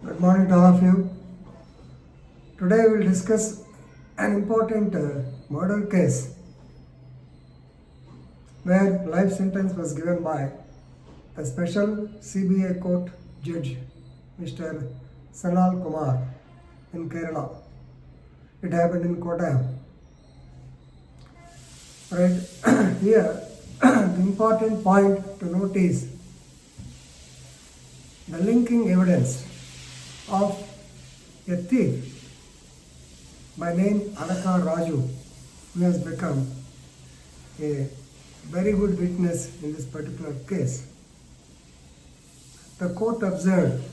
Good morning to all of you. Today we will discuss an important murder case where life sentence was given by the special CBI court judge Mr. Sanal Kumar in Kerala. It happened in Kottayam. Right here, the important point to note is the linking evidence of a thief by name Adaka Raju, who has become a very good witness in this particular case. The court observed,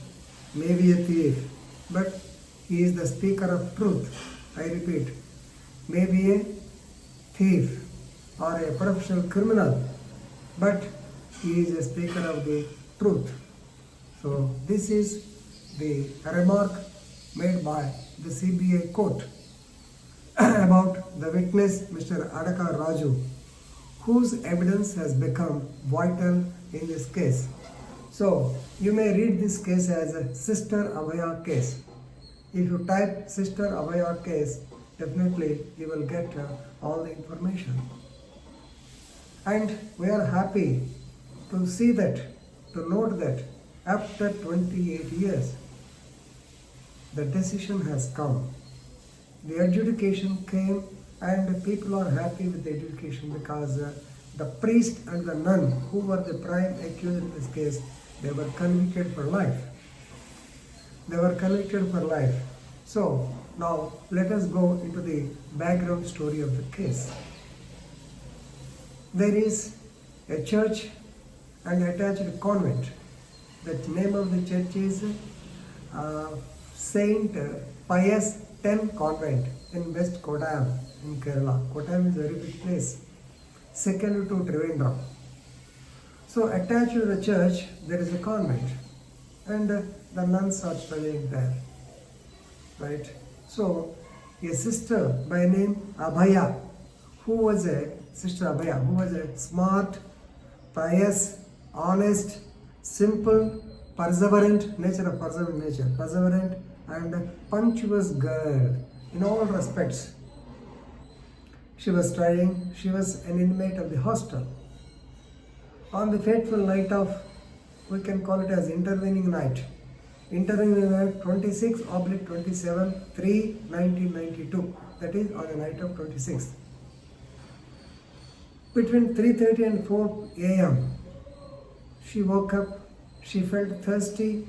maybe a thief, but he is the speaker of truth. I repeat, maybe a thief or a professional criminal, but he is a speaker of the truth. So this is the remark made by the CBI court about the witness Mr. Adaka Raju, whose evidence has become vital in this case. So you may read this case as a Sister Abhaya case. If you type Sister Abhaya case, definitely you will get all the information. And we are happy to see that, to note that after 28 years, the decision has come. The adjudication came and people are happy with the adjudication because the priest and the nun who were the prime accused in this case, they were convicted for life. They were convicted for life. So now let us go into the background story of the case. There is a church and attached convent. The name of the church is Saint Pius X Convent in West Kottayam in Kerala. Kottayam is a very big place, second to Trivandrum. So attached to the church there is a convent and the nuns are studying there. Right? So a sister by name Abhaya, who was a smart, pious, honest, simple, perseverant and punctuous girl in all respects. She was studying, she was an inmate of the hostel. On the fateful night of, we can call it as intervening night 26/27/3/1992, that is on the night of 26th. Between 3:30 and 4 a.m., she woke up, she felt thirsty.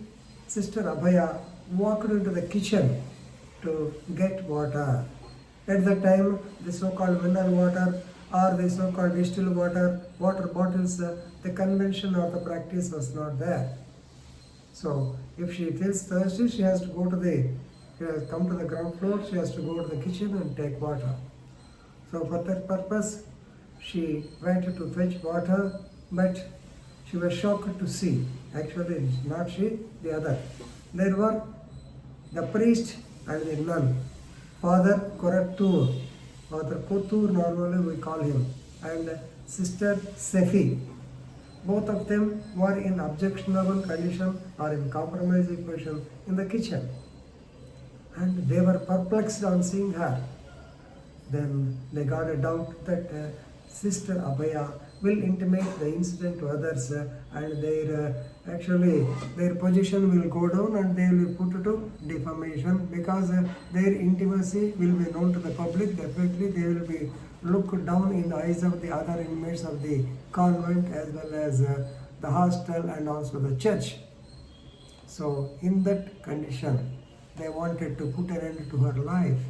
Sister Abhaya walked into the kitchen to get water. At that time, the so-called mineral water or the so-called distilled water bottles, the convention or the practice was not there. So, if she feels thirsty, she has to come to the ground floor, she has to go to the kitchen and take water. So, for that purpose, she went to fetch water, but she was shocked to see, actually not she, the other. There were the priest and the nun, Father Korattur, Father Kotur normally we call him, and Sister Sefi. Both of them were in objectionable condition or in compromising position in the kitchen. And they were perplexed on seeing her. Then they got a doubt that Sister Abhaya will intimate the incident to others and their position will go down and they will be put to defamation because their intimacy will be known to the public. Definitely they will be looked down in the eyes of the other inmates of the convent as well as the hostel and also the church. So in that condition, they wanted to put an end to her life.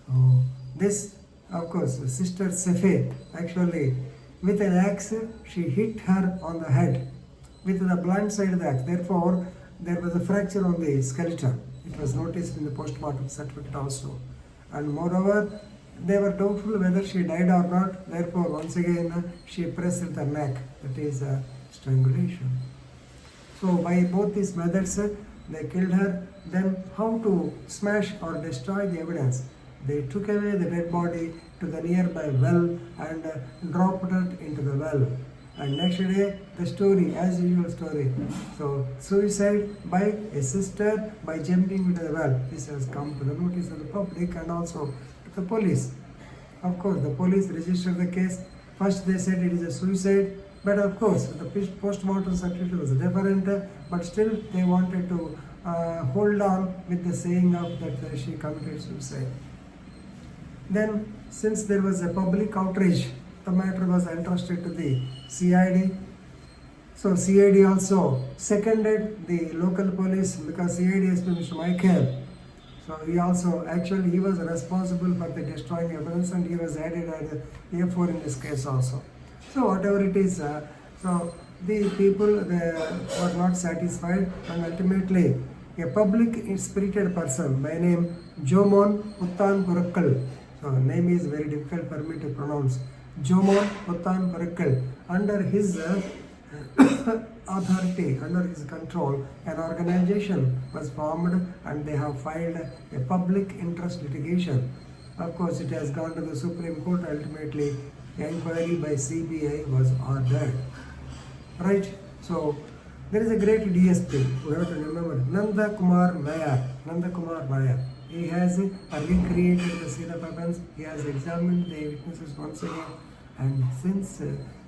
So this, of course, Sister Sefe, actually, with an axe, she hit her on the head with the blunt side of the axe. Therefore, there was a fracture on the skeleton. It was noticed in the post-mortem certificate also. And moreover, they were doubtful whether she died or not. Therefore, once again, she pressed her neck. That is strangulation. So, by both these methods, they killed her. Then, how to smash or destroy the evidence? They took away the dead body to the nearby well and dropped it into the well. And next day, the story, as usual story. So, suicide by a sister by jumping into the well. This has come to the notice of the public and also to the police. Of course, the police registered the case. First, they said it is a suicide, but of course, the post-mortem certificate was different. But still, they wanted to hold on with the saying of that she committed suicide. Then, since there was a public outrage, the matter was entrusted to the CID. So CID also seconded the local police because CID has been Mr. Michael. So he was responsible for the destroying evidence and he was added as A4 in this case also. So whatever it is, so the people were not satisfied and ultimately a public spirited person by name Jomon Puttan Purakkal. So name is very difficult for me to pronounce. Jomon Puttan Purakkal. Under his authority, under his control, an organization was formed and they have filed a public interest litigation. Of course, it has gone to the Supreme Court. Ultimately, the inquiry by CBI was ordered. Right? So, there is a great DSP, we have to remember, Nanda Kumar Nair. He has recreated the scene of offense, he has examined the witnesses once again, and since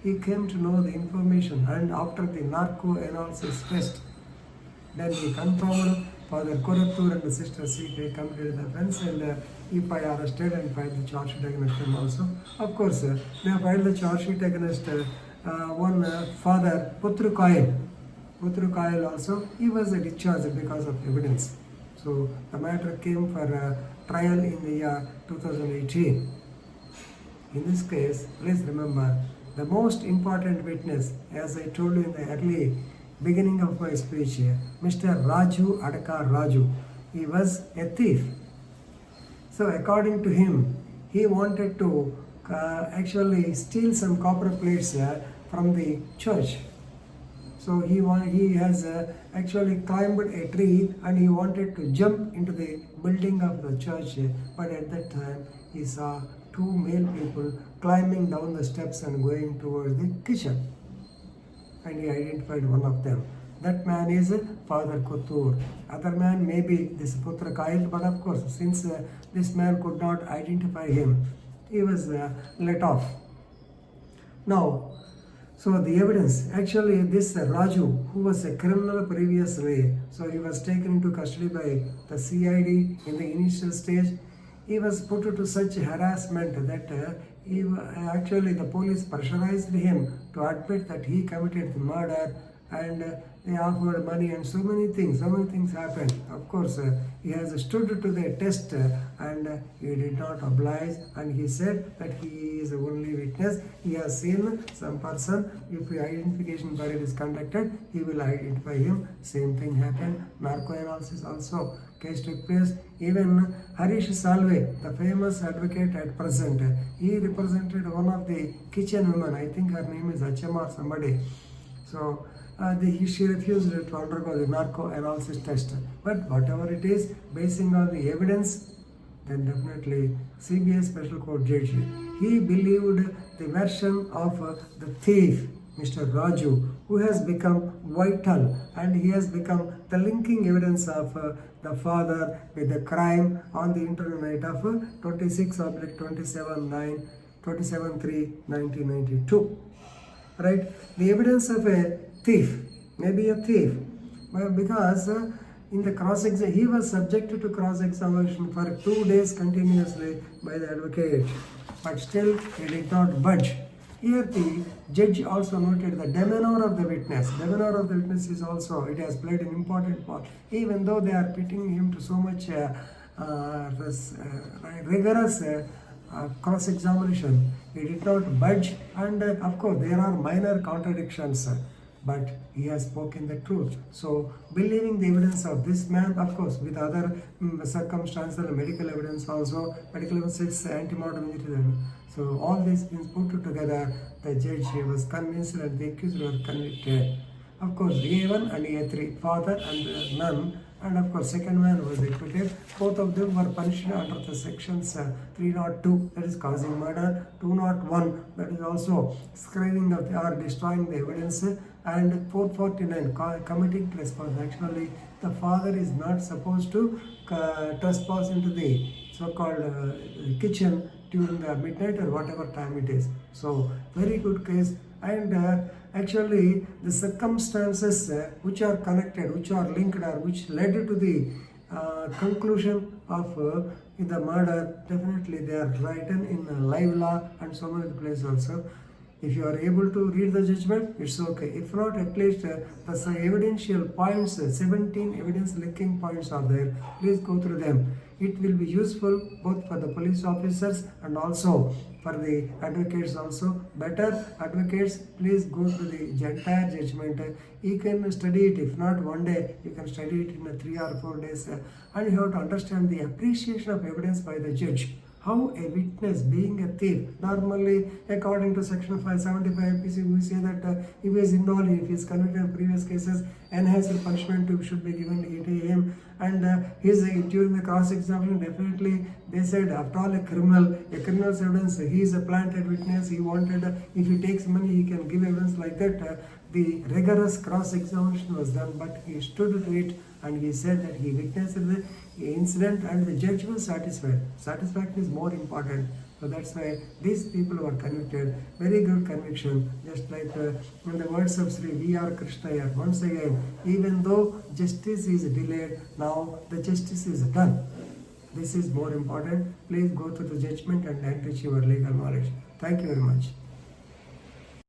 he came to know the information and after the narco analysis test, then he confirmed Father Korattur and the sister CK committed the offense and EPI arrested and filed the charge sheet against him also. Of course, they have filed the charge sheet against one Father Putru Kayal also. He was discharged because of evidence. So the matter came for trial in the year 2018. In this case, please remember, the most important witness, as I told you in the early beginning of my speech, Mr. Raju Adakar Raju, he was a thief. So according to him, he wanted to actually steal some copper plates from the church. So he has actually climbed a tree and he wanted to jump into the building of the church, but at that time he saw two male people climbing down the steps and going towards the kitchen. And he identified one of them. That man is Father Korattur. Other man may be this Putra Kayal, but of course, since this man could not identify him, he was let off. Now, so the evidence, actually this Raju, who was a criminal previously, so he was taken into custody by the CID in the initial stage. He was put to such harassment that actually the police pressurized him to admit that he committed the murder, and they offered money and so many things happened. Of course, he has stood to the test and he did not oblige, and he said that he is the only witness. He has seen some person. If the identification parade is conducted, he will identify him. Same thing happened. Narco analysis also. Case took place. Even Harish Salve, the famous advocate at present, he represented one of the kitchen women. I think her name is Achama or somebody. So she refused to undergo the narco analysis test. But whatever it is, basing on the evidence, then definitely CBI Special Court Judge, he believed the version of the thief, Mr. Raju, who has become vital and he has become the linking evidence of the father with the crime on the internet night of 26/27/3/1992. Right? The evidence of a thief, maybe a thief, because in the he was subjected to cross-examination for 2 days continuously by the advocate, but still he did not budge. Here the judge also noted the demeanor of the witness. Demeanor of the witness is also, it has played an important part. Even though they are pitting him to so much rigorous cross-examination, he did not budge, and of course there are minor contradictions, but he has spoken the truth. So believing the evidence of this man, of course with other circumstantial medical evidence also, medical evidence, antemortem injury. So all these things put together, the judge was convinced and the accused were convicted. Of course, A1 and A3, father and nun, and of course second man was acquitted. Both of them were punished under the sections 302, that is causing murder, 201, that is also screening of or destroying the evidence, and 449 committing trespass. Actually the father is not supposed to trespass into the so-called kitchen during the midnight or whatever time it is. So very good case. And actually the circumstances which are connected, which are linked, or which led to the conclusion of the murder, definitely they are written in live law and so many places also. If you are able to read the judgment, it's okay. If not, at least the evidential points, 17 evidence linking points are there. Please go through them. It will be useful both for the police officers and also for the advocates also. Better advocates, please go through the entire judgment. You can study it. If not one day, you can study it in 3 or 4 days. And you have to understand the appreciation of evidence by the judge. How a witness, being a thief, normally according to section 575 PC, we say that if he is involved, if he is convicted in previous cases, enhanced punishment should be given to him. And during the cross-examination, definitely they said, after all, a criminal's evidence, he is a planted witness, he wanted, if he takes money, he can give evidence like that. The rigorous cross-examination was done, but he stood to it and he said that he witnessed the incident and the judge was satisfied. Satisfaction is more important. So that's why these people were convicted. Very good conviction. Just like in the words of Sri V.R. Krishnaiyer, once again, even though justice is delayed, now the justice is done. This is more important. Please go to the judgment and enrich your legal knowledge. Thank you very much.